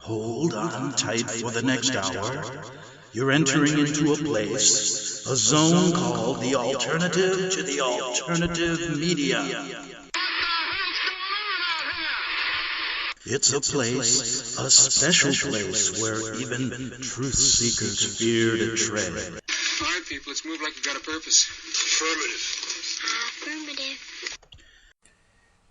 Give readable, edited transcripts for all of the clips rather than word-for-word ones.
Hold on tight for the next hour. You're entering into a place, a zone called the alternative to the alternative media. It's a place, a special place where even truth seekers fear to tread. All right, people, let's move like we've got a purpose. Affirmative.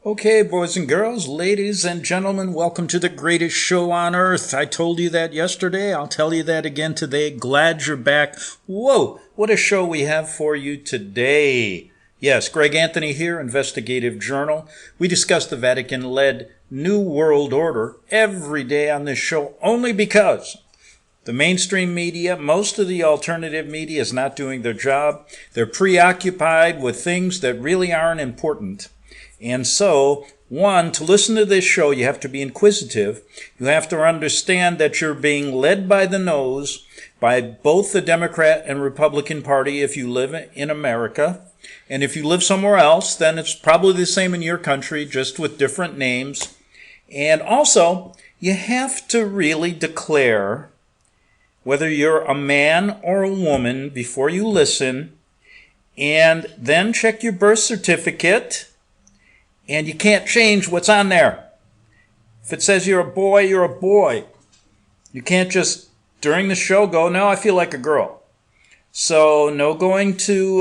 Okay, boys and girls, ladies and gentlemen, welcome to the greatest show on earth. I told you that yesterday. I'll tell you that again today. Glad you're back. Whoa, what a show we have for you today. Yes, Greg Anthony here, Investigative Journal. We discuss the Vatican-led New World Order every day on this show only because the mainstream media, most of the alternative media is not doing their job. They're preoccupied with things that really aren't important. And so, one, to listen to this show, you have to be inquisitive. You have to understand that you're being led by the nose by both the Democrat and Republican Party if you live in America. And if you live somewhere else, then it's probably the same in your country, just with different names. And also, you have to really declare whether you're a man or a woman before you listen, and then check your birth certificate. And you can't change what's on there. If it says you're a boy, you're a boy. You can't just, during the show, go, no, I feel like a girl. So no going to,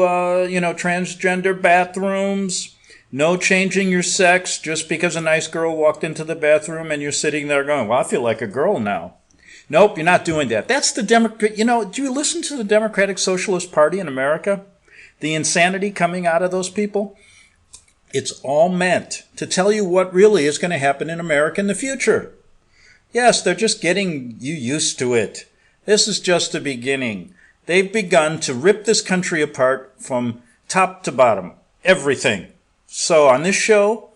transgender bathrooms. No changing your sex just because a nice girl walked into the bathroom and you're sitting there going, well, I feel like a girl now. Nope, you're not doing that. That's the Democrat. Do you listen to the Democratic Socialist Party in America? The insanity coming out of those people? It's all meant to tell you what really is going to happen in America in the future. Yes, they're just getting you used to it. This is just the beginning. They've begun to rip this country apart from top to bottom, everything. So on this show,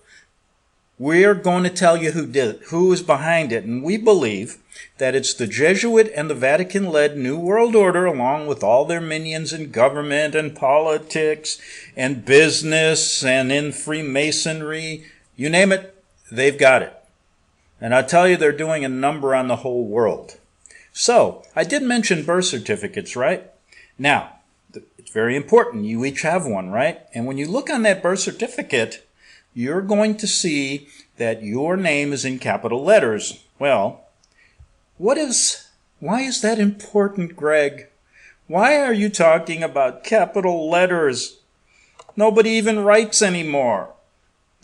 we're going to tell you who is behind it. And we believe that it's the Jesuit and the Vatican-led New World Order, along with all their minions in government and politics and business and in Freemasonry. You name it, they've got it. And I'll tell you, they're doing a number on the whole world. So, I did mention birth certificates, right? Now, it's very important. You each have one, right? And when you look on that birth certificate, you're going to see that your name is in capital letters. Well, why is that important, Greg? Why are you talking about capital letters? Nobody even writes anymore.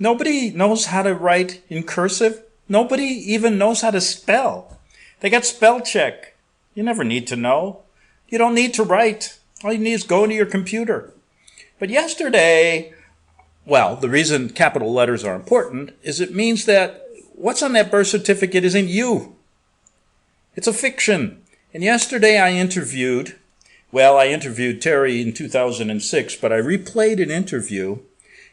Nobody knows how to write in cursive. Nobody even knows how to spell. They got spell check. You never need to know. You don't need to write. All you need is go into your computer. But yesterday, well, the reason capital letters are important is it means that what's on that birth certificate isn't you. It's a fiction. And yesterday I interviewed Terry in 2006, but I replayed an interview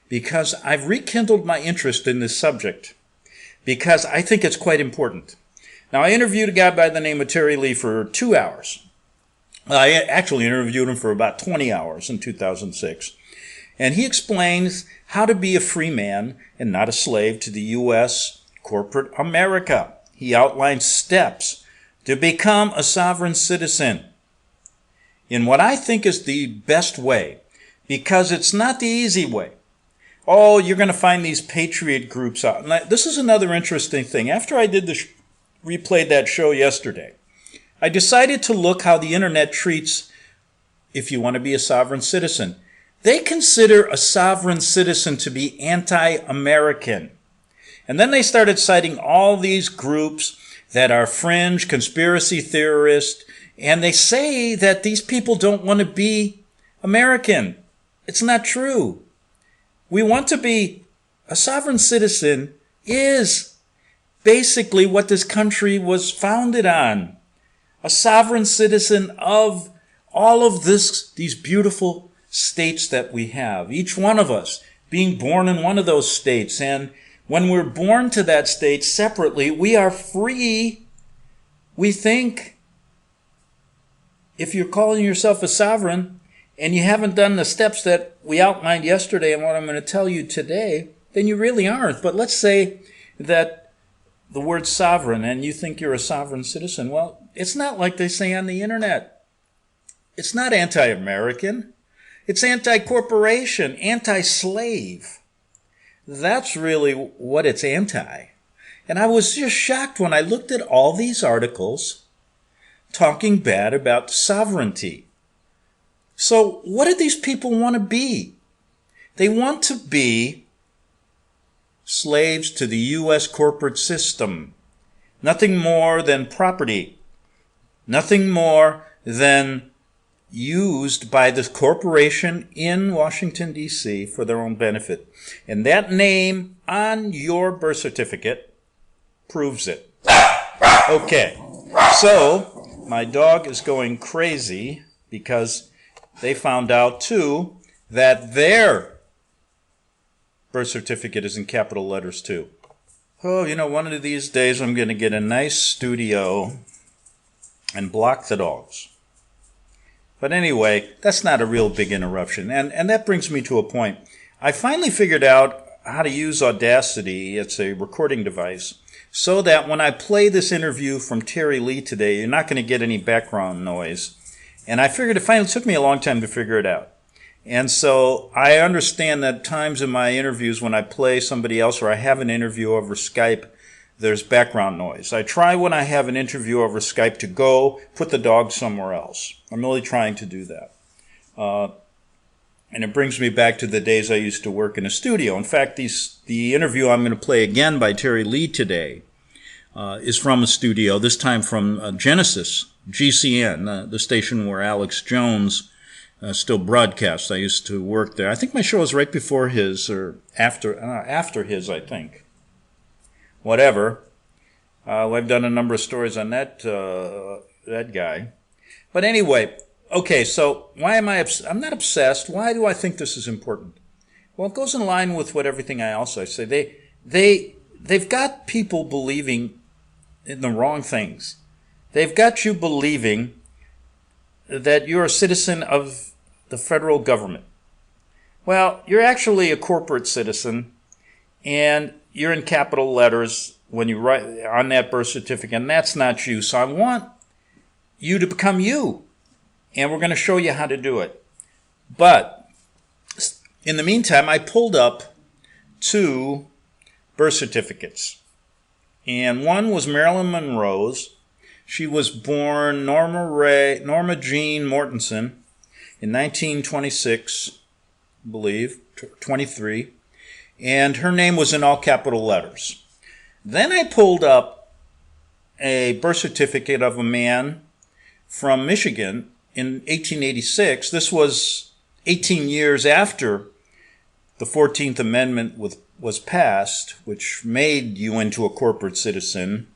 because I've rekindled my interest in this subject because I think it's quite important. Now, I interviewed a guy by the name of Terry Lee for 2 hours. I actually interviewed him for about 20 hours in 2006. And he explains how to be a free man and not a slave to the U.S. corporate America. He outlines steps to become a sovereign citizen in what I think is the best way, because it's not the easy way. Oh, you're going to find these patriot groups out. And this is another interesting thing. After I did replayed that show yesterday, I decided to look how the internet treats if you want to be a sovereign citizen. They consider a sovereign citizen to be anti-American. And then they started citing all these groups that are fringe conspiracy theorists, and they say that these people don't want to be American. It's not true. We want to be a sovereign citizen is basically what this country was founded on. A sovereign citizen of all of these beautiful states that we have. Each one of us being born in one of those states, and when we're born to that state separately, we are free. We think if you're calling yourself a sovereign and you haven't done the steps that we outlined yesterday and what I'm going to tell you today, then you really aren't. But let's say that the word sovereign and you think you're a sovereign citizen. Well, it's not like they say on the internet. It's not anti-American. It's anti-corporation, anti-slave. That's really what it's anti. And I was just shocked when I looked at all these articles talking bad about sovereignty. So what do these people want to be? They want to be slaves to the U.S. corporate system. Nothing more than property. Nothing more than used by the corporation in Washington, D.C. for their own benefit. And that name on your birth certificate proves it. Okay, so my dog is going crazy because they found out, too, that their birth certificate is in capital letters, too. Oh, one of these days I'm going to get a nice studio and block the dogs. But anyway, that's not a real big interruption. And that brings me to a point. I finally figured out how to use Audacity. It's a recording device. So that when I play this interview from Terry Lee today, you're not going to get any background noise. And I figured it finally took me a long time to figure it out. And so I understand that times in my interviews when I play somebody else or I have an interview over Skype, there's background noise. I try when I have an interview over Skype to go put the dog somewhere else. I'm really trying to do that. And it brings me back to the days I used to work in a studio. In fact, the interview I'm going to play again by Terry Lee today is from a studio, this time from Genesis, GCN, the station where Alex Jones still broadcasts. I used to work there. I think my show was right before his or after his, I think. Whatever. I've done a number of stories on that guy. But anyway, okay, so why am I I'm not obsessed. Why do I think this is important? Well, it goes in line with what everything else I say. They've got people believing in the wrong things. They've got you believing that you're a citizen of the federal government. Well, you're actually a corporate citizen, and you're in capital letters when you write on that birth certificate, and that's not you. So I want you to become you, and we're going to show you how to do it. But in the meantime, I pulled up 2 birth certificates, and one was Marilyn Monroe's. She was born Norma Jean Mortensen in 1926, I believe, 23. And her name was in all capital letters. Then I pulled up a birth certificate of a man from Michigan in 1886. This was 18 years after the 14th Amendment was passed, which made you into a corporate citizen.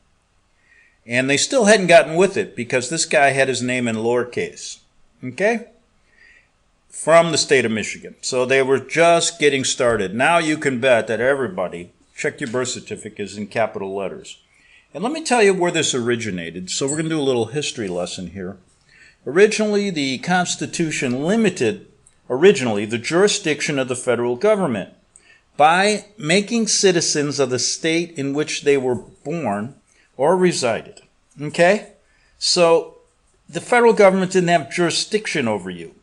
And they still hadn't gotten with it because this guy had his name in lowercase. Okay? From the state of Michigan. So they were just getting started. Now you can bet that everybody, check your birth certificates in capital letters. And let me tell you where this originated. So we're going to do a little history lesson here. Originally, the Constitution limited the jurisdiction of the federal government by making citizens of the state in which they were born or resided. Okay? So the federal government didn't have jurisdiction over you.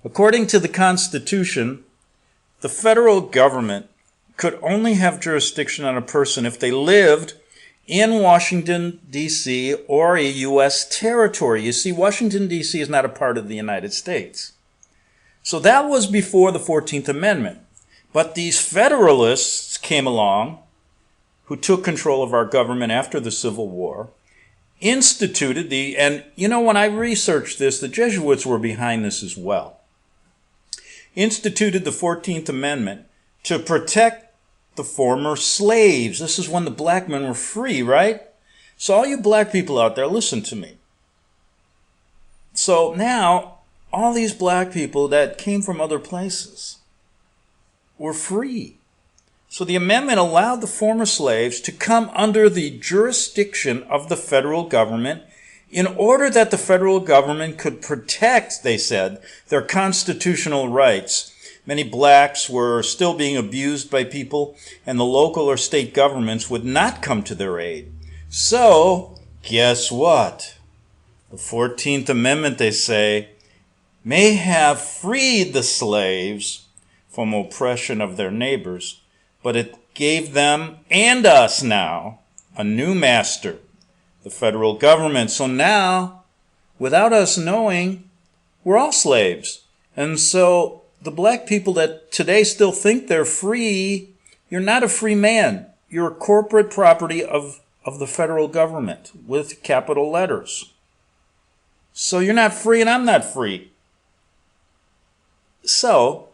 According to the Constitution, the federal government could only have jurisdiction on a person if they lived in Washington, D.C., or a U.S. territory. You see, Washington, D.C. is not a part of the United States. So that was before the 14th Amendment. But these federalists came along, who took control of our government after the Civil War, instituted and when I researched this, the Jesuits were behind this as well. Instituted the 14th Amendment to protect the former slaves. This is when the black men were free, right? So all you black people out there, listen to me. So now, all these black people that came from other places were free. So the amendment allowed the former slaves to come under the jurisdiction of the federal government in order that the federal government could protect, they said, their constitutional rights. Many blacks were still being abused by people, and the local or state governments would not come to their aid. So, guess what? The 14th Amendment, they say, may have freed the slaves from oppression of their neighbors, but it gave them and us now a new master, the federal government. So now, without us knowing, we're all slaves. And so the black people that today still think they're free, you're not a free man. You're a corporate property of the federal government with capital letters. So you're not free and I'm not free. So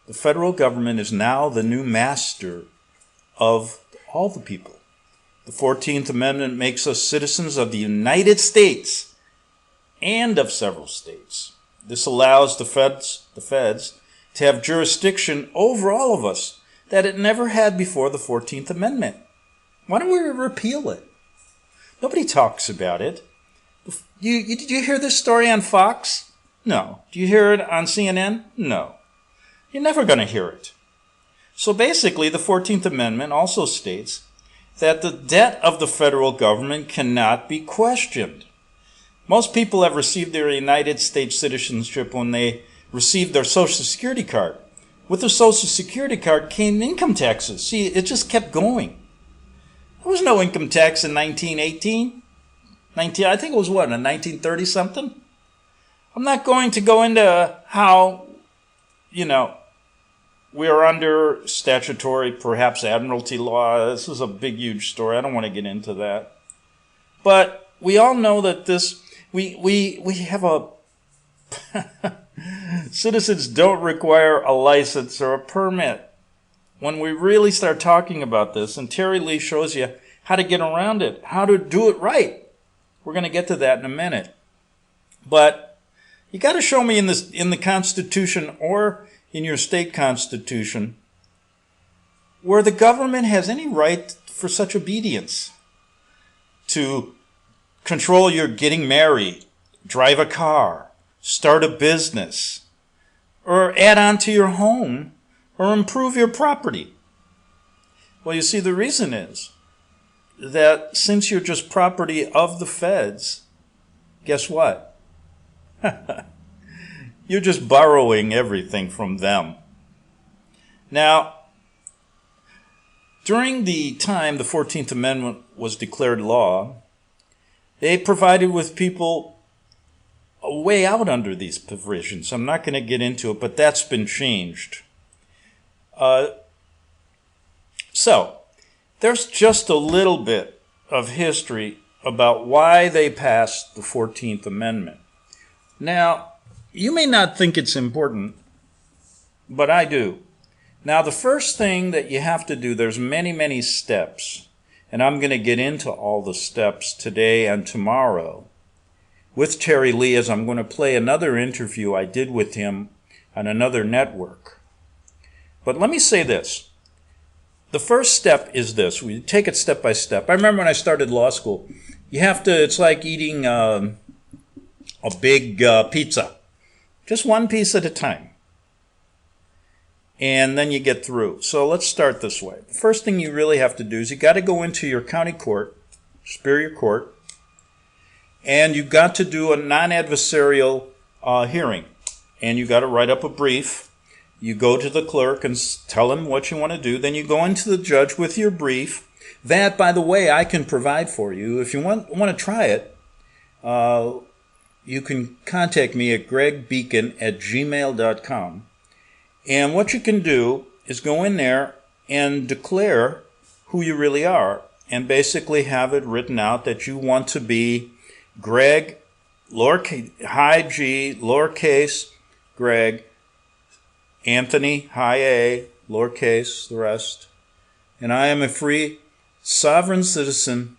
the federal government is now the new master of all the people. The 14th Amendment makes us citizens of the United States and of several states. This allows the feds to have jurisdiction over all of us that it never had before the 14th Amendment. Why don't we repeal it? Nobody talks about it. Did you hear this story on Fox? No. Do you hear it on CNN? No. You're never going to hear it. So basically, the 14th Amendment also states that the debt of the federal government cannot be questioned. Most people have received their United States citizenship when they received their Social Security card. With their Social Security card came income taxes. See, it just kept going. There was no income tax in 1918. I think it was what, in 1930 something? I'm not going to go into how, we are under statutory, perhaps admiralty law. This is a big, huge story. I don't want to get into that. But we all know that we have a citizens don't require a license or a permit. When we really start talking about this, and Terry Lee shows you how to get around it, how to do it right. We're going to get to that in a minute. But you got to show me in the Constitution or in your state constitution where the government has any right for such obedience to control your getting married, drive a car, start a business, or add on to your home, or improve your property. Well, you see, the reason is that since you're just property of the feds, guess what? You're just borrowing everything from them. Now, during the time the 14th Amendment was declared law, they provided with people a way out under these provisions. I'm not going to get into it, but that's been changed. So, there's just a little bit of history about why they passed the 14th Amendment. Now, you may not think it's important, but I do. Now, the first thing that you have to do, there's many, many steps, and I'm going to get into all the steps today and tomorrow with Terry Lee, as I'm going to play another interview I did with him on another network. But let me say this. The first step is this. We take it step by step. I remember when I started law school, it's like eating a big pizza. Just one piece at a time. And then you get through. So let's start this way. The first thing you really have to do is you got to go into your county court, superior court, and you got to do a non-adversarial hearing. And you got to write up a brief. You go to the clerk and tell him what you want to do. Then you go into the judge with your brief. That, by the way, I can provide for you. If you want to try it, you can contact me at gregbeacon@gmail.com. And what you can do is go in there and declare who you really are and basically have it written out that you want to be Greg, high G, lowercase, Greg, Anthony, high A, lowercase, the rest. And I am a free, sovereign citizen,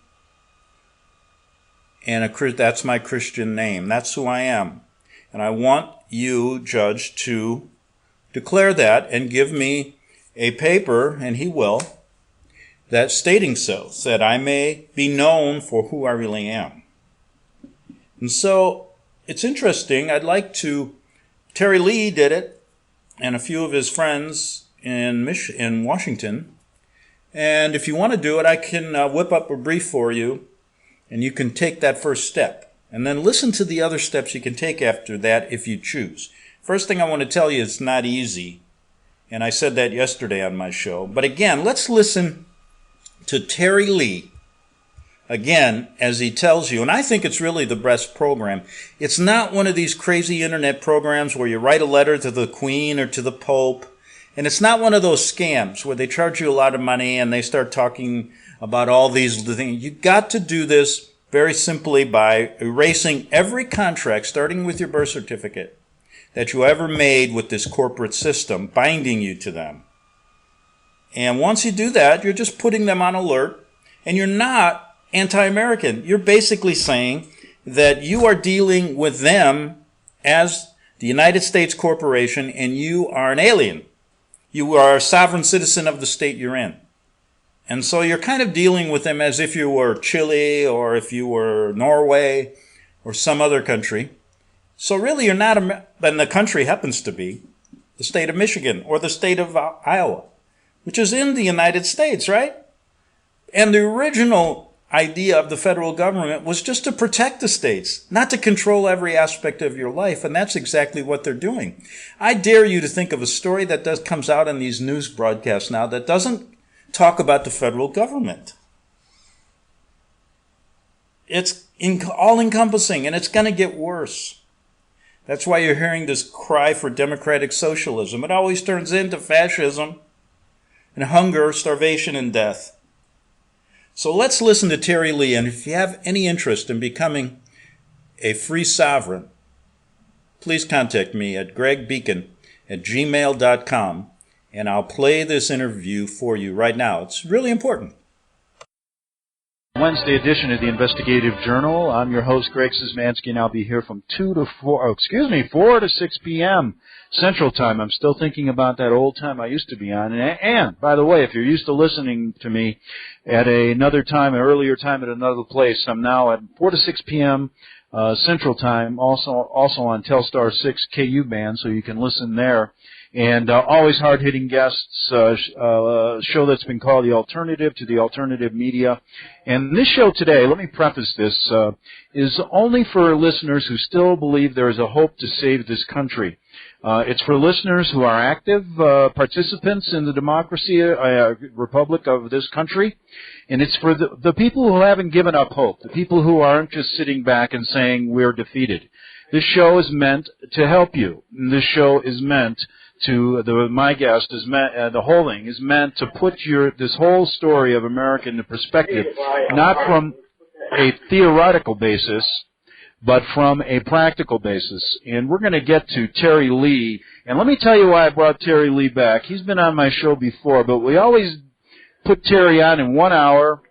and that's my Christian name. That's who I am. And I want you, Judge, to declare that and give me a paper, and he will, that's stating so that I may be known for who I really am. And so it's interesting. Terry Lee did it, and a few of his friends in Washington. And if you want to do it, I can whip up a brief for you, and you can take that first step. And then listen to the other steps you can take after that if you choose. First thing I want to tell you, it's not easy. And I said that yesterday on my show. But again, let's listen to Terry Lee, again, as he tells you, and I think it's really the best program. It's not one of these crazy internet programs where you write a letter to the Queen or to the Pope, and it's not one of those scams where they charge you a lot of money and they start talking about all these things. You got to do this very simply by erasing every contract, starting with your birth certificate, that you ever made with this corporate system, binding you to them. And once you do that, you're just putting them on alert, and you're not anti-American. You're basically saying that you are dealing with them as the United States corporation, and you are an alien. You are a sovereign citizen of the state you're in. And so you're kind of dealing with them as if you were Chile or if you were Norway or some other country. So really you're not, and the country happens to be the state of Michigan or the state of Iowa, which is in the United States, right? And the original idea of the federal government was just to protect the states, not to control every aspect of your life, and that's exactly what they're doing. I dare you to think of a story that comes out on these news broadcasts now that doesn't talk about the federal government. It's all-encompassing, and it's going to get worse. That's why you're hearing this cry for democratic socialism. It always turns into fascism and hunger, starvation, and death. So let's listen to Terry Lee, and if you have any interest in becoming a free sovereign, please contact me at gregbeacon@gmail.com, and I'll play this interview for you right now. It's really important. Wednesday edition of the Investigative Journal. I'm your host, Greg Szymanski, and I'll be here from 4 to 6 p.m. Central Time. I'm still thinking about that old time I used to be on. And by the way, if you're used to listening to me at another time, an earlier time at another place, I'm now at 4 to 6 p.m. Central Time, also on Telstar 6 KU band, so you can listen there. And always hard-hitting guests, show that's been called The Alternative to the Alternative Media. And this show today, let me preface this, is only for listeners who still believe there is a hope to save this country. It's for listeners who are active participants in the democracy republic of this country. And it's for the people who haven't given up hope, the people who aren't just sitting back and saying we're defeated. This show is meant to help you. And this show is meant to, my guest is meant, the whole thing is meant to put this whole story of America into perspective, not from a theoretical basis, but from a practical basis. And we're going to get to Terry Lee. And let me tell you why I brought Terry Lee back. He's been on my show before, but we always put Terry on in 1 hour,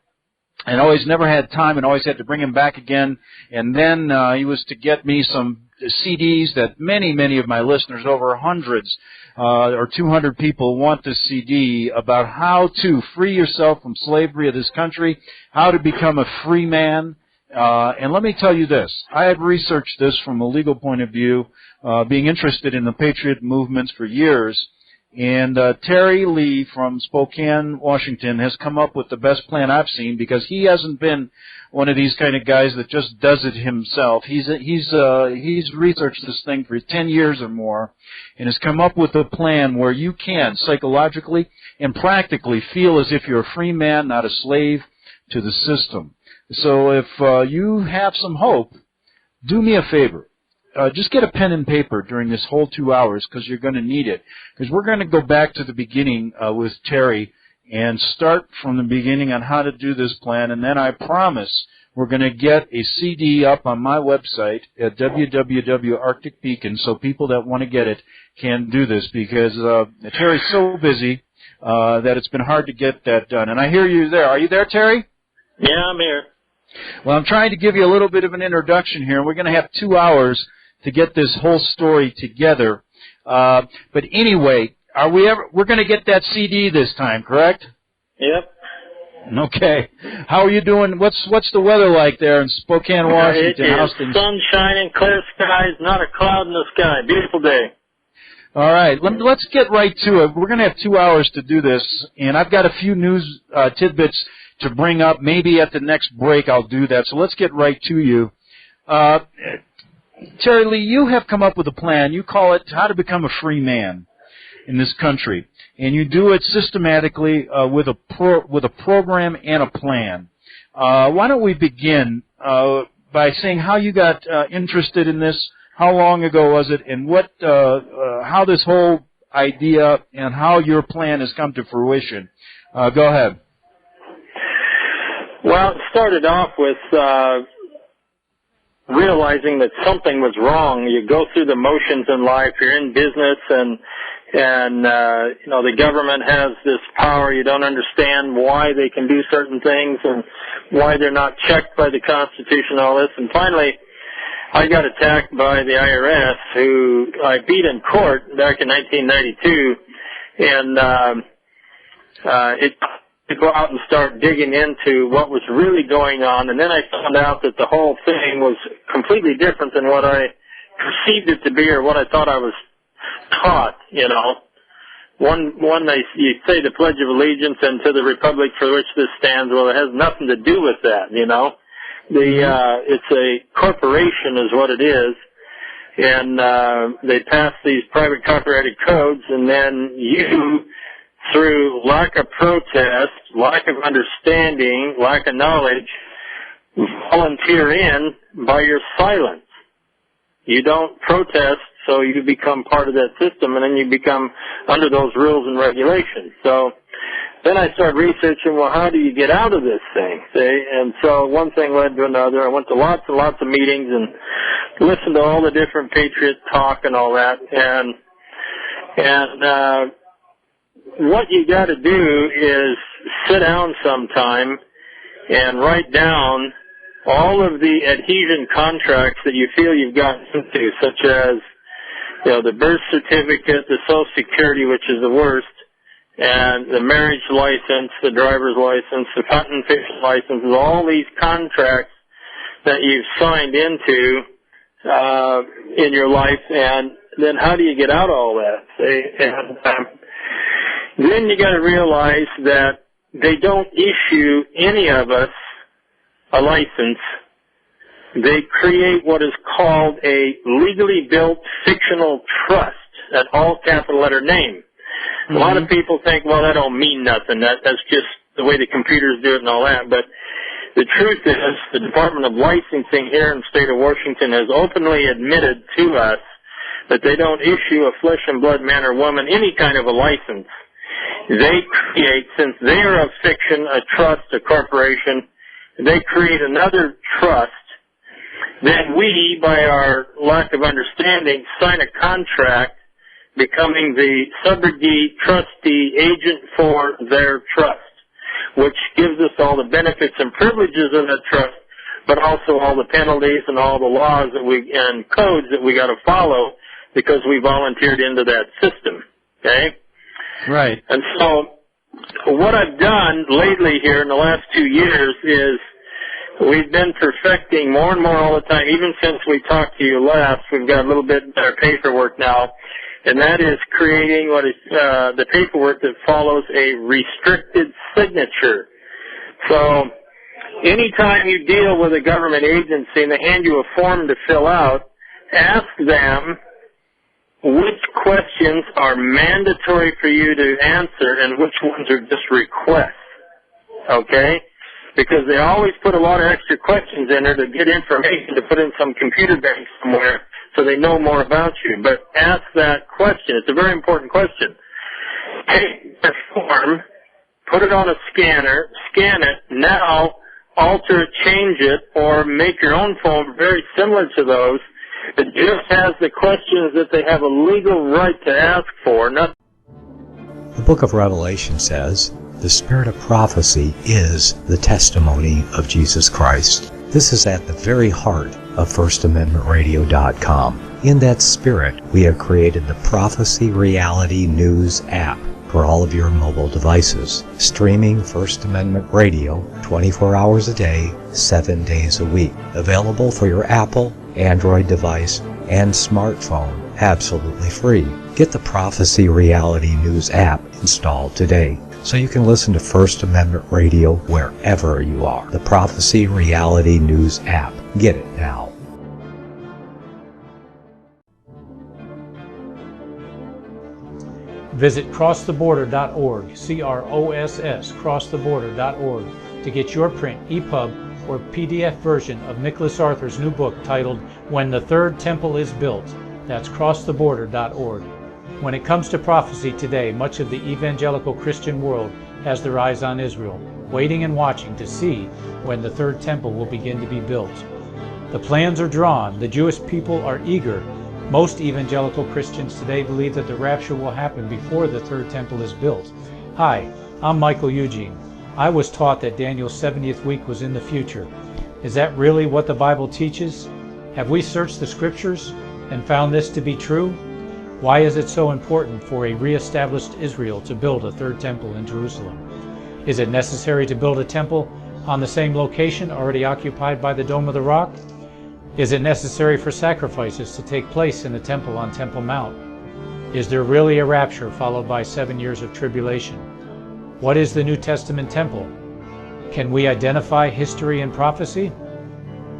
and always never had time, and always had to bring him back again. And then he was to get me some CDs that many of my listeners, over hundreds or 200 people, want this CD about how to free yourself from slavery of this country, how to become a free man. And let me tell you this. I have researched this from a legal point of view, being interested in the patriot movements for years. And Terry Lee from Spokane, Washington, has come up with the best plan I've seen, because he hasn't been one of these kind of guys that just does it himself. He's researched this thing for 10 years or more, and has come up with a plan where you can psychologically and practically feel as if you're a free man, not a slave to the system. So if you have some hope, do me a favor. Just get a pen and paper during this whole 2 hours, because you're going to need it. Because we're going to go back to the beginning with Terry and start from the beginning on how to do this plan. And then I promise we're going to get a CD up on my website at www.arcticbeacon, so people that want to get it can do this, because Terry's so busy that it's been hard to get that done. And I hear you there. Are you there, Terry? Yeah, I'm here. Well, I'm trying to give you a little bit of an introduction here. We're going to have 2 hours to get this whole story together. But anyway, we're going to get that CD this time, correct? Yep. Okay. How are you doing? What's the weather like there in Spokane, Washington? It is sun shining, clear skies, not a cloud in the sky. Beautiful day. All right, let's get right to it. We're going to have 2 hours to do this, and I've got a few news tidbits to bring up. Maybe at the next break I'll do that. So let's get right to you. Terry Lee, you have come up with a plan. You call it How to Become a Free Man in this country, and you do it systematically with a program and a plan. Why don't we begin by saying how you got interested in this? How long ago was it, and what, how this whole idea and how your plan has come to fruition? Go ahead. Well, it started off with realizing that something was wrong. You go through the motions in life. You're in business, and you know, the government has this power. You don't understand why they can do certain things and why they're not checked by the Constitution and all this. And finally, I got attacked by the IRS, who I beat in court back in 1992, and to go out and start digging into what was really going on. And then I found out that the whole thing was completely different than what I perceived it to be or what I thought I was taught, you know. You say the Pledge of Allegiance and to the Republic for which this stands. Well, it has nothing to do with that, you know. It's a corporation is what it is, and they pass these private copyrighted codes, and then you, through lack of protest, lack of understanding, lack of knowledge, volunteer in by your silence. You don't protest, so you become part of that system, and then you become under those rules and regulations. So then I started researching, well, how do you get out of this thing? See? And so one thing led to another. I went to lots and lots of meetings and listened to all the different patriot talk and all that. And what you got to do is sit down sometime and write down all of the adhesion contracts that you feel you've gotten into, such as, you know, the birth certificate, the Social Security, which is the worst, and the marriage license, the driver's license, the hunting and fishing licenses, all these contracts that you've signed into in your life, and then how do you get out of all that? Then you got to realize that they don't issue any of us a license. They create what is called a legally built fictional trust, an all capital letter name. A lot of people think, well, that don't mean nothing. That's just the way the computers do it and all that. But the truth is, the Department of Licensing here in the state of Washington has openly admitted to us that they don't issue a flesh and blood man or woman any kind of a license. They create, since they are a fiction, a trust, a corporation, they create another trust. Then we, by our lack of understanding, sign a contract becoming the subrogate trustee agent for their trust, which gives us all the benefits and privileges of that trust, but also all the penalties and all the laws that and codes that we got to follow because we volunteered into that system. Okay? Right. And so what I've done lately here in the last 2 years is we've been perfecting more and more all the time. Even since we talked to you last, we've got a little bit better paperwork now, and that is creating what is the paperwork that follows a restricted signature. So anytime you deal with a government agency and they hand you a form to fill out, ask them which questions are mandatory for you to answer and which ones are just requests, okay? Because they always put a lot of extra questions in there to get information to put in some computer bank somewhere so they know more about you. But ask that question. It's a very important question. Take the form, put it on a scanner, scan it, now alter it, change it, or make your own form very similar to those. It just has the questions that they have a legal right to ask for. The book of Revelation says, the spirit of prophecy is the testimony of Jesus Christ. This is at the very heart of FirstAmendmentRadio.com. In that spirit, we have created the Prophecy Reality News app. for all of your mobile devices. Streaming First Amendment Radio 24 hours a day, 7 days a week. Available for your Apple, Android device, and smartphone, absolutely free. Get the Prophecy Reality News app installed today so you can listen to First Amendment Radio wherever you are. The Prophecy Reality News app. Get it now. Visit crosstheborder.org, CROSS, crosstheborder.org, to get your print, EPUB, or PDF version of Nicholas Arthur's new book titled When the Third Temple is Built. That's crosstheborder.org. When it comes to prophecy today, much of the evangelical Christian world has their eyes on Israel, waiting and watching to see when the third temple will begin to be built. The plans are drawn. The Jewish people are eager. Most evangelical Christians today believe that the rapture will happen before the third temple is built. Hi, I'm Michael Eugene. I was taught that Daniel's 70th week was in the future. Is that really what the Bible teaches? Have we searched the scriptures and found this to be true? Why is it so important for a re-established Israel to build a third temple in Jerusalem? Is it necessary to build a temple on the same location already occupied by the Dome of the Rock? Is it necessary for sacrifices to take place in the temple on Temple Mount? Is there really a rapture followed by 7 years of tribulation? What is the New Testament temple? Can we identify history and prophecy?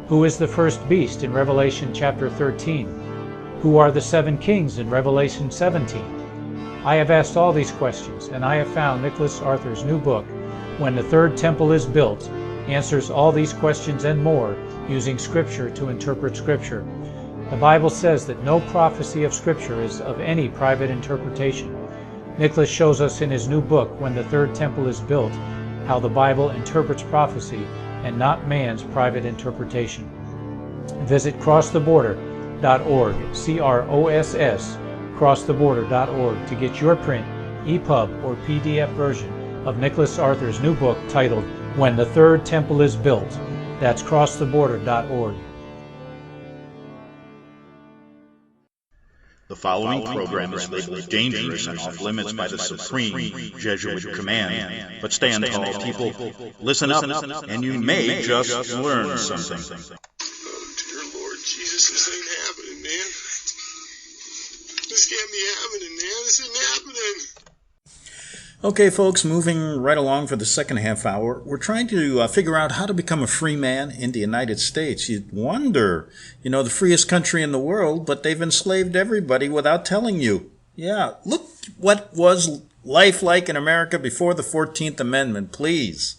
Who is the first beast in Revelation chapter 13? Who are the 7 kings in Revelation 17? I have asked all these questions, and I have found Nicholas Arthur's new book, When the Third Temple is Built, answers all these questions and more using Scripture to interpret Scripture. The Bible says that no prophecy of Scripture is of any private interpretation. Nicholas shows us in his new book, When the Third Temple is Built, how the Bible interprets prophecy and not man's private interpretation. Visit crosstheborder.org, CROSS, crosstheborder.org, to get your print, EPUB, or PDF version of Nicholas Arthur's new book titled When the Third Temple is Built. That's crosstheborder.org. The following program is labeled dangerous and off limits by the supreme Jesuit command. But stand tall, people. Listen up, and you may just learn something. Oh, dear Lord Jesus, this ain't happening, man. This can't be happening, man. This isn't happening. Okay, folks, moving right along for the second half hour, we're trying to figure out how to become a free man in the United States. You'd wonder, the freest country in the world, but they've enslaved everybody without telling you. Yeah, look what was life like in America before the 14th Amendment, please.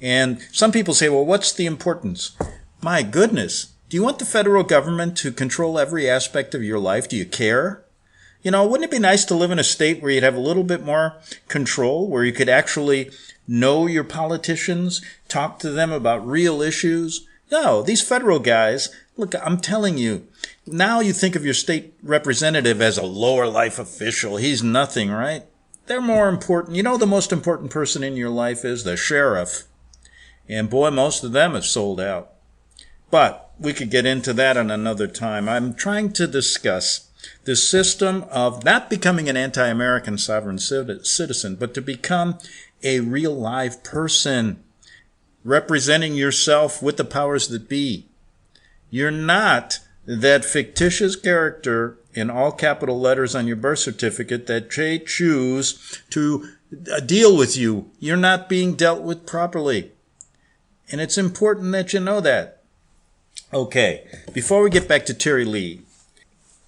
And some people say, well, what's the importance? My goodness, do you want the federal government to control every aspect of your life? Do you care? Wouldn't it be nice to live in a state where you'd have a little bit more control, where you could actually know your politicians, talk to them about real issues? No, these federal guys, look, I'm telling you, now you think of your state representative as a lower life official. He's nothing, right? They're more important. The most important person in your life is the sheriff. And boy, most of them have sold out. But we could get into that on another time. I'm trying to discuss the system of not becoming an anti-American sovereign citizen, but to become a real live person, representing yourself with the powers that be. You're not that fictitious character in all capital letters on your birth certificate that they choose to deal with you. You're not being dealt with properly. And it's important that you know that. Okay, before we get back to Terry Lee,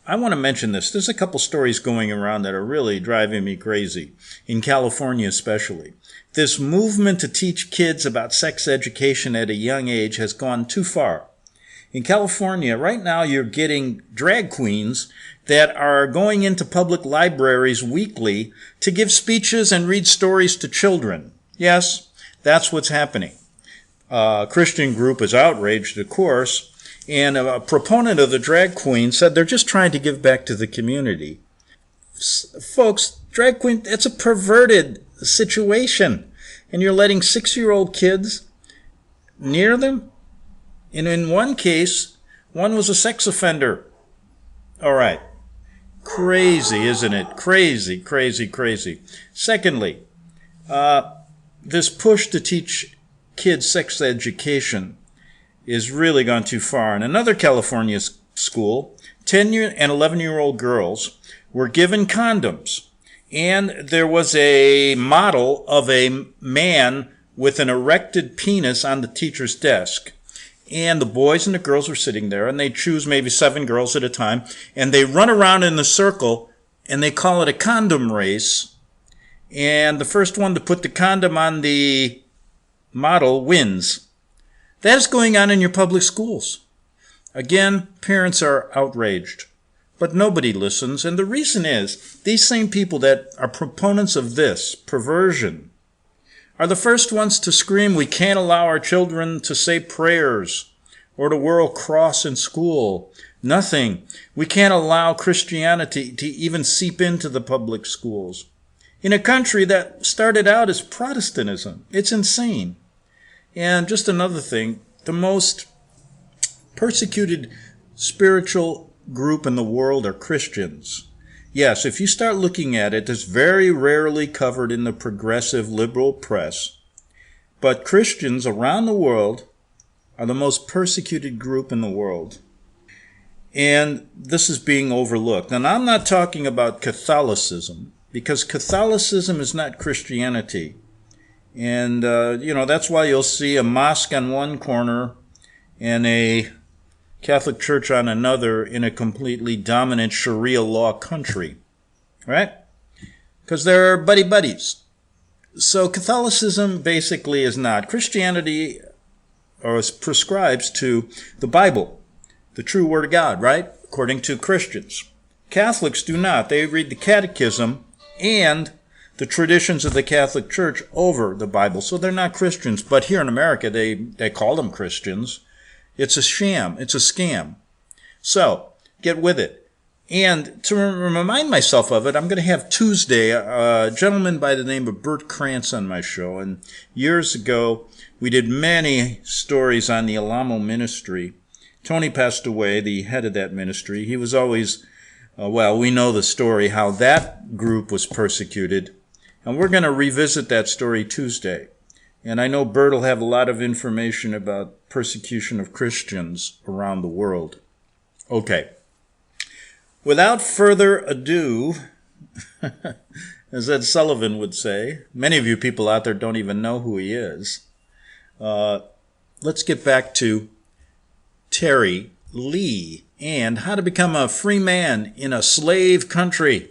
I want to mention this. There's a couple stories going around that are really driving me crazy, in California especially. This movement to teach kids about sex education at a young age has gone too far. In California, right now, you're getting drag queens that are going into public libraries weekly to give speeches and read stories to children. Yes, that's what's happening. A Christian group is outraged, of course, and a proponent of the drag queen said they're just trying to give back to the community. Folks, drag queen, it's a perverted situation. And you're letting 6-year-old kids near them? And in one case, one was a sex offender. All right. Crazy, isn't it? Crazy, crazy, crazy. Secondly, this push to teach kids sex education is really gone too far. In another California school, 10 and 11-year-old girls were given condoms, and there was a model of a man with an erected penis on the teacher's desk. And the boys and the girls were sitting there, and they choose maybe 7 girls at a time, and they run around in the circle, and they call it a condom race. And the first one to put the condom on the model wins. That is going on in your public schools. Again, parents are outraged, but nobody listens. And the reason is, these same people that are proponents of this perversion are the first ones to scream, we can't allow our children to say prayers or to wear a cross in school. Nothing. We can't allow Christianity to even seep into the public schools. In a country that started out as Protestantism. It's insane. And just another thing, the most persecuted spiritual group in the world are Christians. Yes, if you start looking at it, it's very rarely covered in the progressive liberal press. But Christians around the world are the most persecuted group in the world. And this is being overlooked. And I'm not talking about Catholicism, because Catholicism is not Christianity. And, that's why you'll see a mosque on one corner and a Catholic Church on another in a completely dominant Sharia law country, right? Because they're buddies. So Catholicism basically is not. Christianity prescribes to the Bible, the true Word of God, right? According to Christians. Catholics do not. They read the Catechism and the traditions of the Catholic Church over the Bible. So they're not Christians. But here in America, they call them Christians. It's a sham. It's a scam. So, get with it. And to remind myself of it, I'm going to have Tuesday a gentleman by the name of Bert Krantz on my show. And years ago, we did many stories on the Alamo ministry. Tony passed away, the head of that ministry. He was always, we know the story, how that group was persecuted. And we're going to revisit that story Tuesday. And I know Bert will have a lot of information about persecution of Christians around the world. Okay. Without further ado, as Ed Sullivan would say, many of you people out there don't even know who he is. Let's get back to Terry Lee and how to become a free man in a slave country.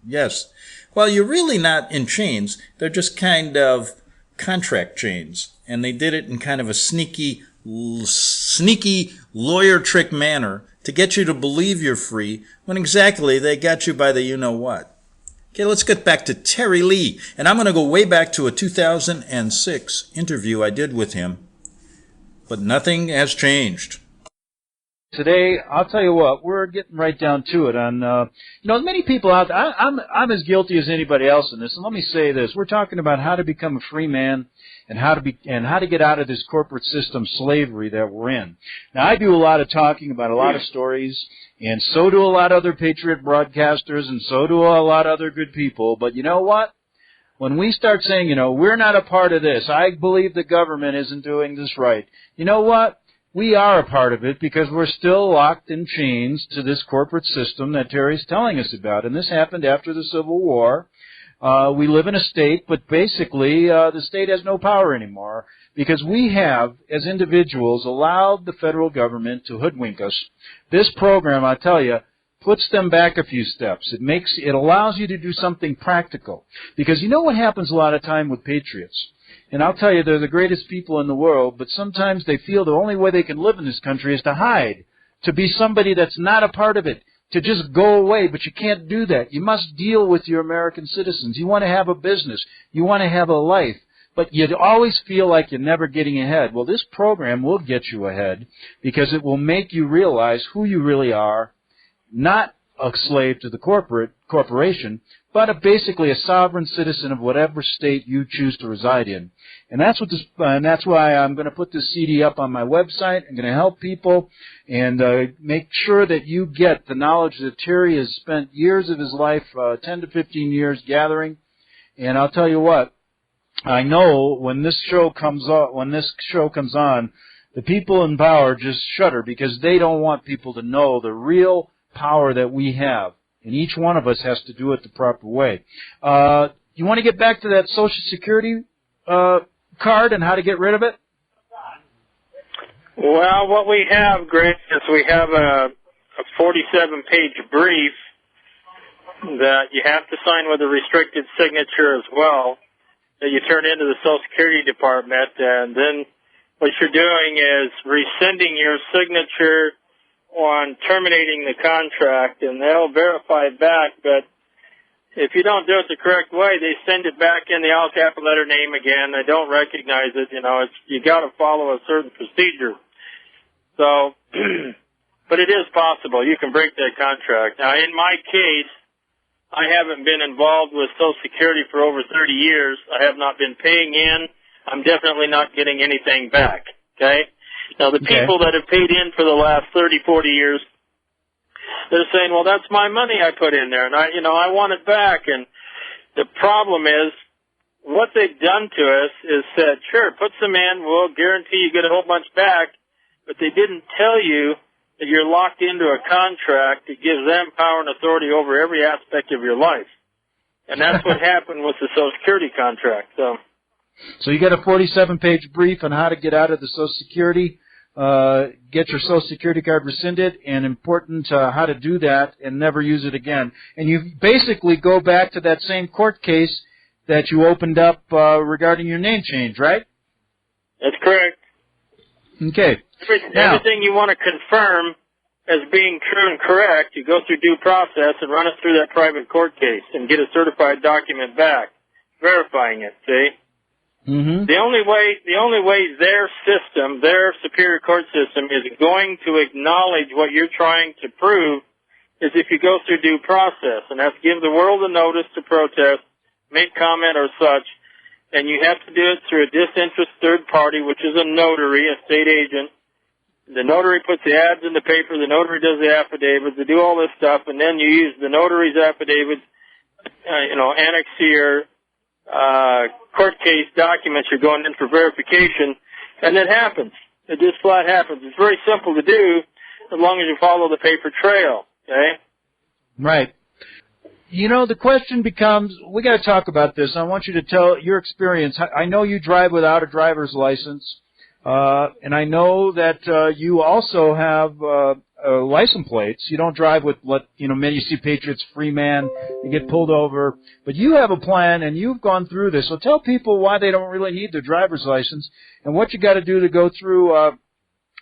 Yes. Well, you're really not in chains. They're just kind of contract chains. And they did it in kind of a sneaky lawyer trick manner to get you to believe you're free when exactly they got you by the you-know-what. Okay, let's get back to Terry Lee. And I'm going to go way back to a 2006 interview I did with him. But nothing has changed. Today, I'll tell you what, we're getting right down to it. On many people out there, I'm as guilty as anybody else in this. And let me say this: we're talking about how to become a free man and how to get out of this corporate system slavery that we're in. Now, I do a lot of talking about a lot of stories, and so do a lot of other patriot broadcasters, and so do a lot of other good people. But you know what? When we start saying, we're not a part of this, I believe the government isn't doing this right. You know what? We are a part of it because we're still locked in chains to this corporate system that Terry's telling us about. And this happened after the Civil War. We live in a state, but basically the state has no power anymore because we have, as individuals, allowed the federal government to hoodwink us. This program, I tell you, puts them back a few steps. It allows you to do something practical. Because you know what happens a lot of time with patriots? And I'll tell you, they're the greatest people in the world, but sometimes they feel the only way they can live in this country is to hide, to be somebody that's not a part of it, to just go away, but you can't do that. You must deal with your American citizens. You want to have a business. You want to have a life, but you always feel like you're never getting ahead. Well, this program will get you ahead because it will make you realize who you really are, not a slave to the corporate corporation, but basically a sovereign citizen of whatever state you choose to reside in. And that's why I'm going to put this CD up on my website. I'm going to help people and make sure that you get the knowledge that Terry has spent years of his life, 10 to 15 years gathering. And I'll tell you what, I know when this show comes on, the people in power just shudder because they don't want people to know the real power that we have. And each one of us has to do it the proper way. You want to get back to that Social Security card and how to get rid of it? Well, what we have, Greg, is we have a 47-page brief that you have to sign with a restricted signature as well, that you turn into the Social Security Department, and then what you're doing is rescinding your signature on terminating the contract, and they'll verify it back, but if you don't do it the correct way, they send it back in the all capital letter name again. They don't recognize it. You got to follow a certain procedure. So, but it is possible. You can break that contract. Now, in my case, I haven't been involved with Social Security for over 30 years. I have not been paying in. I'm definitely not getting anything back. Okay? Now, the people that have paid in for the last 30, 40 years, they're saying, well, that's my money I put in there, and I want it back. And the problem is, what they've done to us is said, sure, put some in, we'll guarantee you get a whole bunch back, but they didn't tell you that you're locked into a contract that gives them power and authority over every aspect of your life. And that's what happened with the Social Security contract. So you got a 47-page brief on how to get out of the Social Security, get your Social Security card rescinded, and important how to do that and never use it again. And you basically go back to that same court case that you opened up regarding your name change, right? That's correct. Okay. Everything you want to confirm as being true and correct, you go through due process and run it through that private court case and get a certified document back, verifying it, see? Mm-hmm. The only way their system, their superior court system, is going to acknowledge what you're trying to prove is if you go through due process, and that's give the world a notice to protest, make comment or such, and you have to do it through a disinterested third party, which is a notary, a state agent. The notary puts the ads in the paper, the notary does the affidavits, they do all this stuff, and then you use the notary's affidavits, annex to your court case documents you're going in for verification, and it happens. It just flat happens. It's very simple to do as long as you follow the paper trail, okay? Right. The question becomes, we got to talk about this. I want you to tell your experience. I know you drive without a driver's license, and I know that you also have license plates. You don't drive with many you see Patriots, free man, you get pulled over. But you have a plan, and you've gone through this. So tell people why they don't really need their driver's license and what you got to do to go through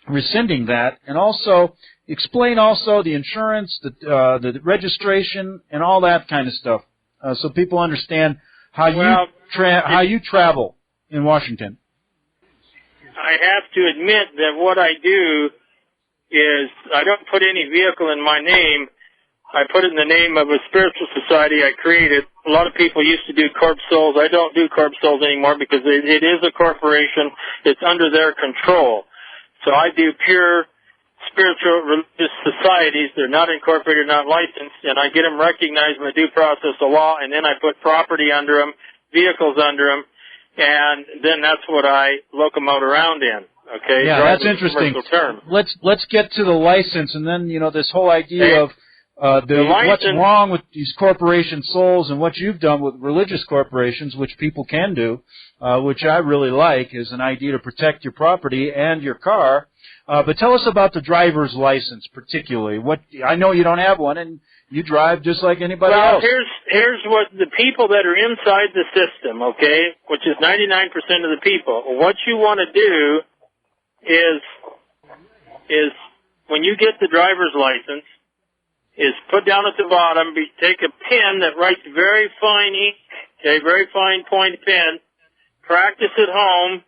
rescinding that, and also explain also the insurance, the registration, and all that kind of stuff, so people understand how you travel in Washington. I have to admit that what I do is I don't put any vehicle in my name. I put it in the name of a spiritual society I created. A lot of people used to do Corp souls. I don't do Corp souls anymore because it is a corporation. It's under their control. So I do pure spiritual religious societies. They're not incorporated, not licensed, and I get them recognized in the due process of law, and then I put property under them, vehicles under them, and then that's what I locomote around in. Okay? Yeah, that's interesting. Let's get to the license, and then this whole idea of what's wrong with these corporation souls and what you've done with religious corporations, which people can do, which I really like, is an idea to protect your property and your car. But tell us about the driver's license, particularly. I know you don't have one, and you drive just like anybody else. Well, here's what the people that are inside the system, okay, which is 99% of the people. What you want to do is when you get the driver's license, is put down at the bottom, take a pen that writes very fine ink, okay, very fine point pen, practice at home,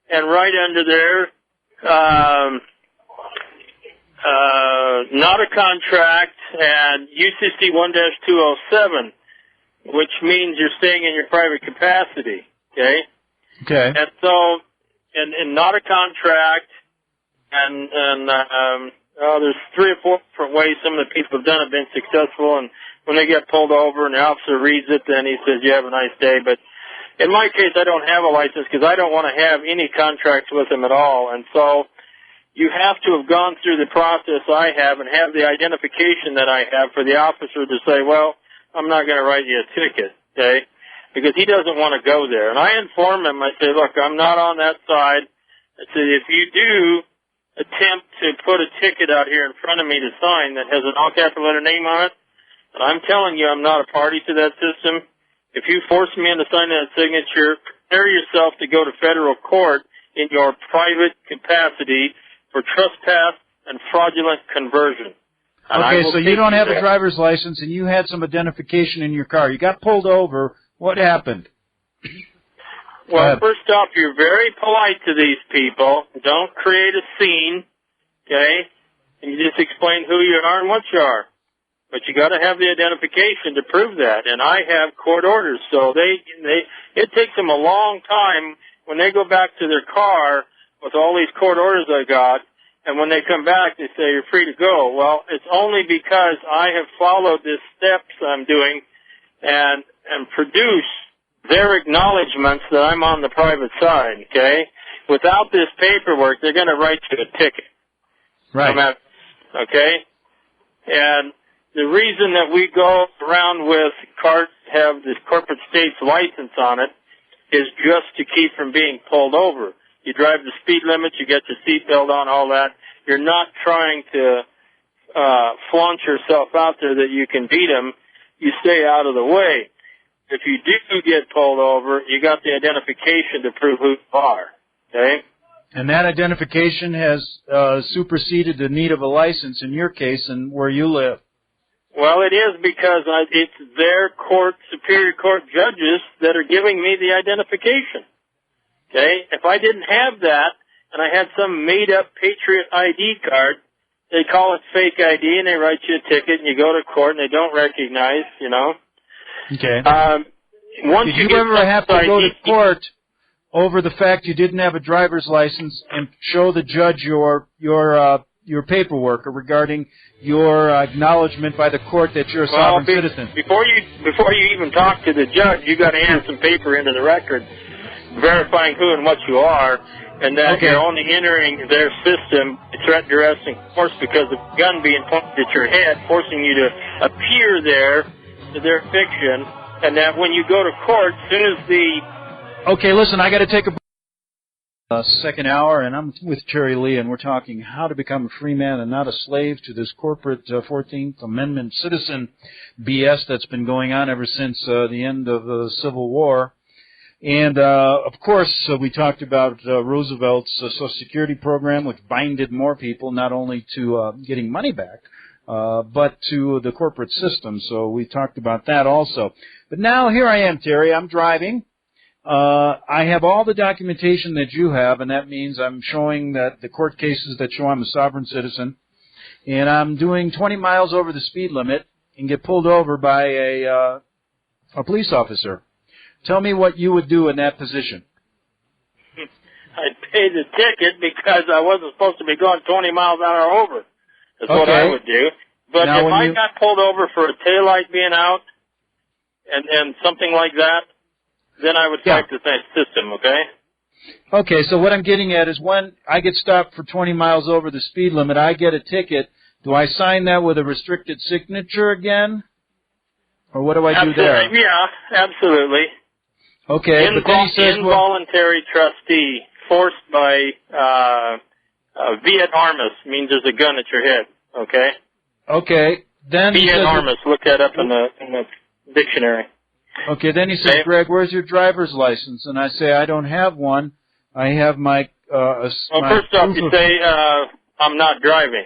and write under there, not a contract, and UCC 1-207, which means you're staying in your private capacity, okay? Okay. And so, and not a contract, and there's 3 or 4 different ways some of the people have done have been successful, and when they get pulled over and the officer reads it, then he says, you have a nice day. But in my case, I don't have a license because I don't want to have any contracts with them at all. And so you have to have gone through the process I have and have the identification that I have for the officer to say, well, I'm not going to write you a ticket, okay, because he doesn't want to go there. And I inform him, I say, look, I'm not on that side. I said, if you do attempt to put a ticket out here in front of me to sign that has an all-capital letter name on it, and I'm telling you I'm not a party to that system, if you force me into signing that signature, prepare yourself to go to federal court in your private capacity for trespass and fraudulent conversion. And okay, so you don't have a driver's license and you had some identification in your car. You got pulled over. What happened? Well, first off, you're very polite to these people. Don't create a scene, okay? And you just explain who you are and what you are. But you got to have the identification to prove that. And I have court orders, so it takes them a long time when they go back to their car with all these court orders I got. And when they come back, they say, you're free to go. Well, it's only because I have followed the steps I'm doing and produce their acknowledgments that I'm on the private side, okay? Without this paperwork, they're going to write you a ticket. Right. Okay? And the reason that we go around with cards that have this corporate state's license on it is just to keep from being pulled over. You drive the speed limit, you get your seatbelt on, all that. You're not trying to flaunt yourself out there that you can beat them. You stay out of the way. If you do get pulled over, you got the identification to prove who you are, okay? And that identification has superseded the need of a license in your case and where you live. Well, it is because it's their court, superior court judges that are giving me the identification, okay? If I didn't have that and I had some made-up Patriot ID card, they call it fake ID and they write you a ticket and you go to court and they don't recognize, you know. Okay. Once Did you ever have to go to court over the fact you didn't have a driver's license and show the judge your paperwork regarding your acknowledgement by the court that you're a sovereign citizen? Before you even talk to the judge, you got to hand some paper into the record verifying who and what you are, and that you're only entering their system, threat, duress, and force because of the gun being pointed at your head, forcing you to appear there to their fiction, and that when you go to court, as soon as the... Okay, listen, I got to take a second hour, and I'm with Terry Lee, and we're talking how to become a free man and not a slave to this corporate 14th Amendment citizen BS that's been going on ever since the end of the Civil War. And, of course, we talked about Roosevelt's Social Security program, which binded more people not only to getting money back, but to the corporate system. So we talked about that also. But now here I am, Terry. I'm driving. I have all the documentation that you have, and that means I'm showing that the court cases that show I'm a sovereign citizen. And I'm doing 20 miles over the speed limit and get pulled over by a police officer. Tell me what you would do in that position. I'd pay the ticket because I wasn't supposed to be going 20 miles an hour over. That's what I would do. But now, if I got pulled over for a taillight being out and something like that, then I would fight the system, okay? Okay, so what I'm getting at is when I get stopped for 20 miles over the speed limit, I get a ticket. Do I sign that with a restricted signature again? Or what do I do there? Yeah, absolutely. Okay, but then he says... Involuntary trustee forced by Viet Armis means there's a gun at your head, okay? Okay, then he says... Viet Armis, look that up in the dictionary. Okay, then he says, Greg, where's your driver's license? And I say, I don't have one. I have my... well, first off, you say, I'm not driving.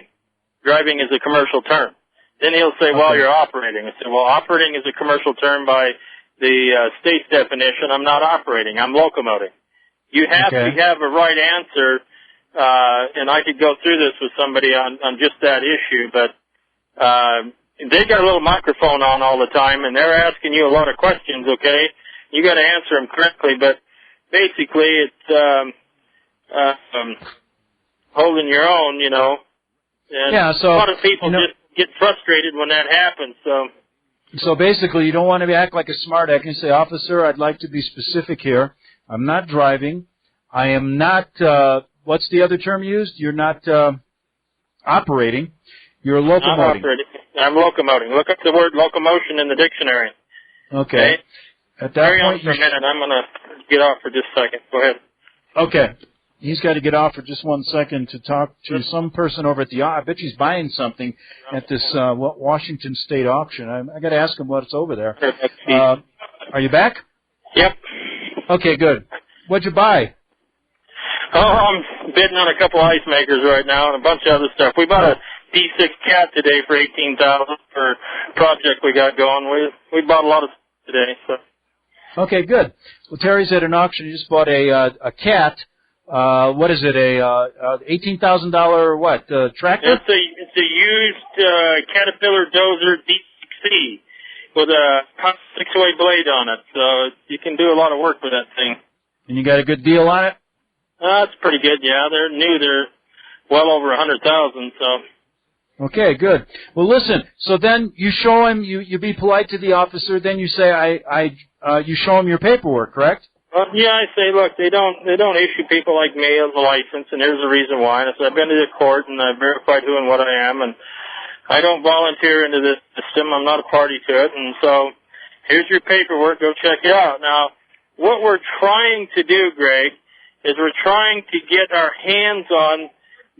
Driving is a commercial term. Then he'll say, well, you're operating. I say, well, operating is a commercial term by the state's definition. I'm not operating. I'm locomoting. You have to have a right answer, and I could go through this with somebody on just that issue, but they got a little microphone on all the time, and they're asking you a lot of questions, okay? You got to answer them correctly, but basically it's holding your own, you know. And yeah, so a lot of people just get frustrated when that happens, so. So basically, you don't want to act like a smart act and say, officer, I'd like to be specific here. I'm not driving. I am not, what's the other term used? You're not operating. You're locomoting. I'm locomoting. Look up the word locomotion in the dictionary. Okay. At that Carry point, on for a minute. I'm going to get off for just a second. Go ahead. Okay. He's got to get off for just 1 second to talk to some person over at the. I bet he's buying something at this Washington State auction. I got to ask him what's over there. Are you back? Yep. Okay, good. What'd you buy? Oh, I'm bidding on a couple ice makers right now and a bunch of other stuff. We bought a D6 cat today for $18,000 for a project we got going. We bought a lot of stuff today. So. Okay, good. Well, Terry's at an auction. He just bought a cat. What is it? A $18,000 what? Tractor? It's a used Caterpillar Dozer D6C with a 6-way blade on it, so you can do a lot of work with that thing. And you got a good deal on it? It's pretty good. Yeah, they're new. They're well over 100,000. So. Okay, good. Well, listen. So then you show him. You be polite to the officer. Then you say, you show him your paperwork, correct? Well, yeah, I say, look, they don't issue people like me a license, and here's the reason why. And I said, I've been to the court, and I've verified who and what I am, and I don't volunteer into this system. I'm not a party to it, and so here's your paperwork. Go check it out. Now, what we're trying to do, Greg, is we're trying to get our hands on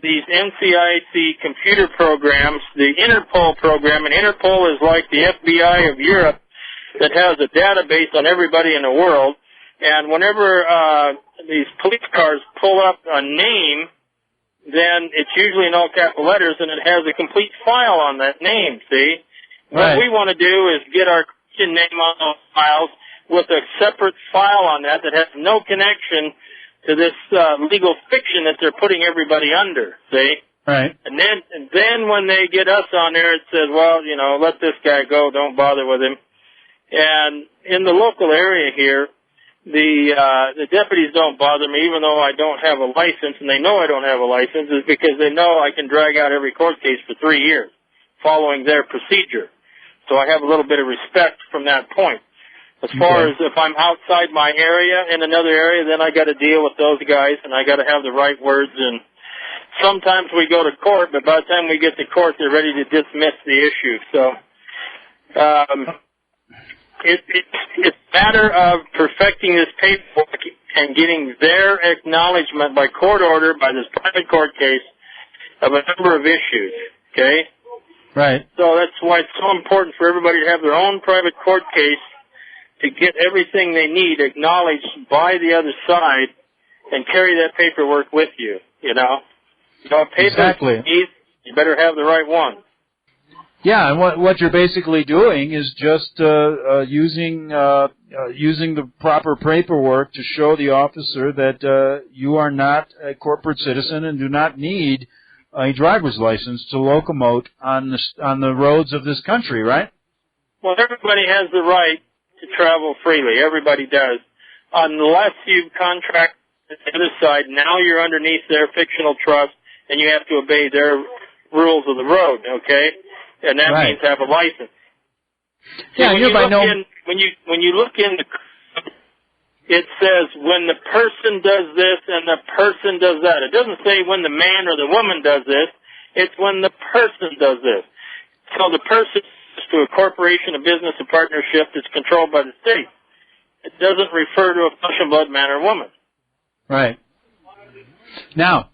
these NCIC computer programs, the Interpol program, and Interpol is like the FBI of Europe that has a database on everybody in the world. And whenever these police cars pull up a name, then it's usually in all capital letters, and it has a complete file on that name, see? Right. What we want to do is get our Christian name on those files with a separate file on that has no connection to this legal fiction that they're putting everybody under, see? Right. And then when they get us on there, it says, well, you know, let this guy go, don't bother with him. And in the local area here, the deputies don't bother me, even though I don't have a license, and they know I don't have a license, is because they know I can drag out every court case for 3 years, following their procedure. So I have a little bit of respect from that point. As far as if I'm outside my area in another area, then I got to deal with those guys, and I got to have the right words. And sometimes we go to court, but by the time we get to court, they're ready to dismiss the issue. So. It's a matter of perfecting this paperwork and getting their acknowledgement by court order, by this private court case, of a number of issues, okay? Right. So that's why it's so important for everybody to have their own private court case to get everything they need acknowledged by the other side and carry that paperwork with you, you know? You know, exactly. You better have the right one. Yeah, and what you're basically doing is just using the proper paperwork to show the officer that you are not a corporate citizen and do not need a driver's license to locomote on the roads of this country, right? Well, everybody has the right to travel freely. Everybody does, unless you contract with the other side. Now you're underneath their fictional trust, and you have to obey their rules of the road. Okay. And that means have a license. Yeah, when you look in the, it says when the person does this and the person does that. It doesn't say when the man or the woman does this. It's when the person does this. So the person is to a corporation, a business, a partnership that's controlled by the state. It doesn't refer to a flesh and blood man or woman. Right. Now,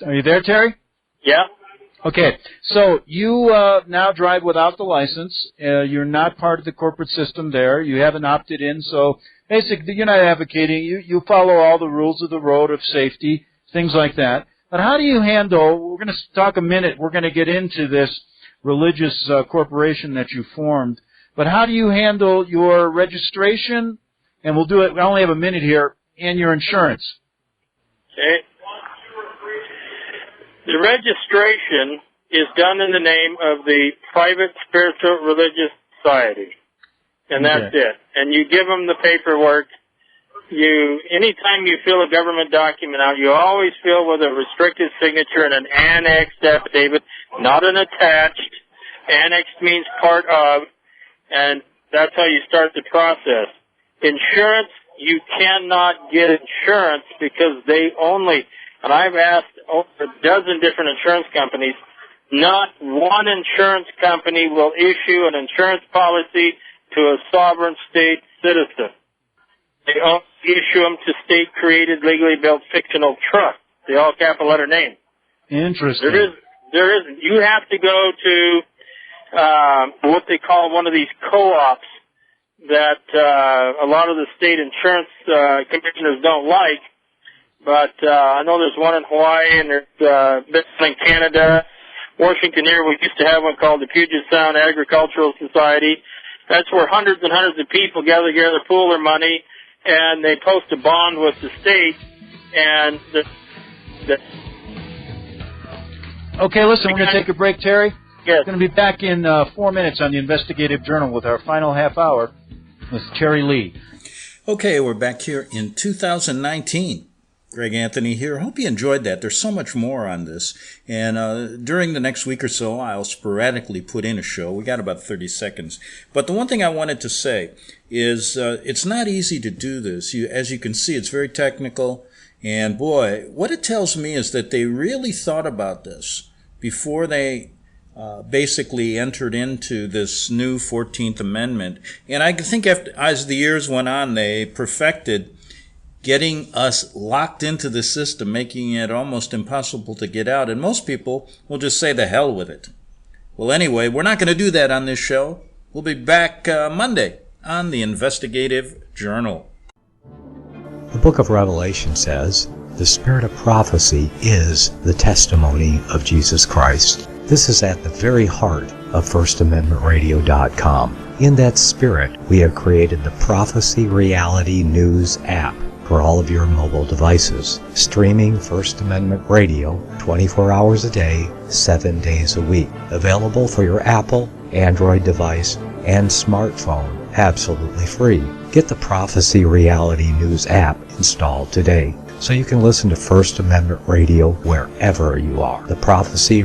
are you there, Terry? Yeah. Okay, so you now drive without the license. You're not part of the corporate system there. You haven't opted in, so basically you're not advocating. You follow all the rules of the road of safety, things like that. But how do you handle, we're going to talk a minute, we're going to get into this religious corporation that you formed, but how do you handle your registration, and we'll do it, we only have a minute here, and your insurance? Okay. The registration is done in the name of the private spiritual religious society. And that's it. And you give them the paperwork. Anytime you fill a government document out, you always fill with a restricted signature and an annexed affidavit, not an attached. Annexed means part of, and that's how you start the process. Insurance, you cannot get insurance because they only, and I've asked over a dozen different insurance companies, not one insurance company will issue an insurance policy to a sovereign state citizen. They only issue them to state-created, legally built fictional trusts. The all-capital letter name. Interesting. There is. You have to go to what they call one of these co-ops that a lot of the state insurance commissioners don't like. But I know there's one in Hawaii, and there's in Canada. Washington here, we used to have one called the Puget Sound Agricultural Society. That's where hundreds and hundreds of people gather together, pool their money, and they post a bond with the state. And okay, listen, we're going to take a break, Terry. Yes. We're going to be back in 4 minutes on the Investigative Journal with our final half hour with Terry Lee. Okay, we're back here in 2019. Greg Anthony here. Hope you enjoyed that. There's so much more on this. And during the next week or so, I'll sporadically put in a show. We got about 30 seconds. But the one thing I wanted to say is it's not easy to do this. As you can see, it's very technical. And boy, what it tells me is that they really thought about this before they basically entered into this new 14th Amendment. And I think as the years went on, they perfected getting us locked into the system, making it almost impossible to get out. And most people will just say the hell with it. Well, anyway, we're not going to do that on this show. We'll be back Monday on the Investigative Journal. The book of Revelation says, "The spirit of prophecy is the testimony of Jesus Christ." This is at the very heart of FirstAmendmentRadio.com. In that spirit, we have created the Prophecy Reality News app for all of your mobile devices, streaming First Amendment Radio 24 hours a day, 7 days a week. Available for your Apple, Android device, and smartphone, absolutely free. Get the Prophecy Reality News app installed today so you can listen to First Amendment Radio wherever you are. The Prophecy.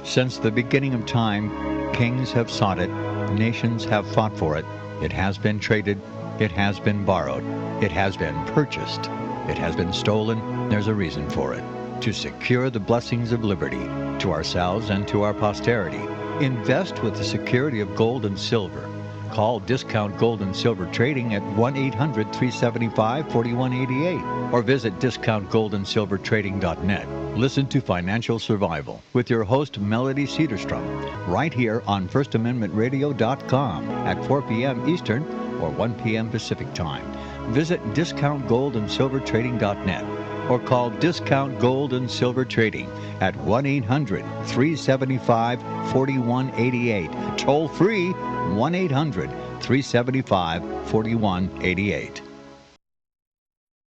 Since the beginning of time, kings have sought it, nations have fought for it. It has been traded, it has been borrowed, it has been purchased, it has been stolen. There's a reason for it. To secure the blessings of liberty to ourselves and to our posterity. Invest with the security of gold and silver. Call Discount Gold and Silver Trading at 1-800-375-4188 or visit discountgoldandsilvertrading.net. Listen to Financial Survival with your host Melody Cedarstrom right here on FirstAmendmentRadio.com at 4 p.m. Eastern or 1 p.m. Pacific Time. Visit discountgoldandsilvertrading.net or call Discount Gold and Silver Trading at 1-800-375-4188. Toll free 1-800-375-4188.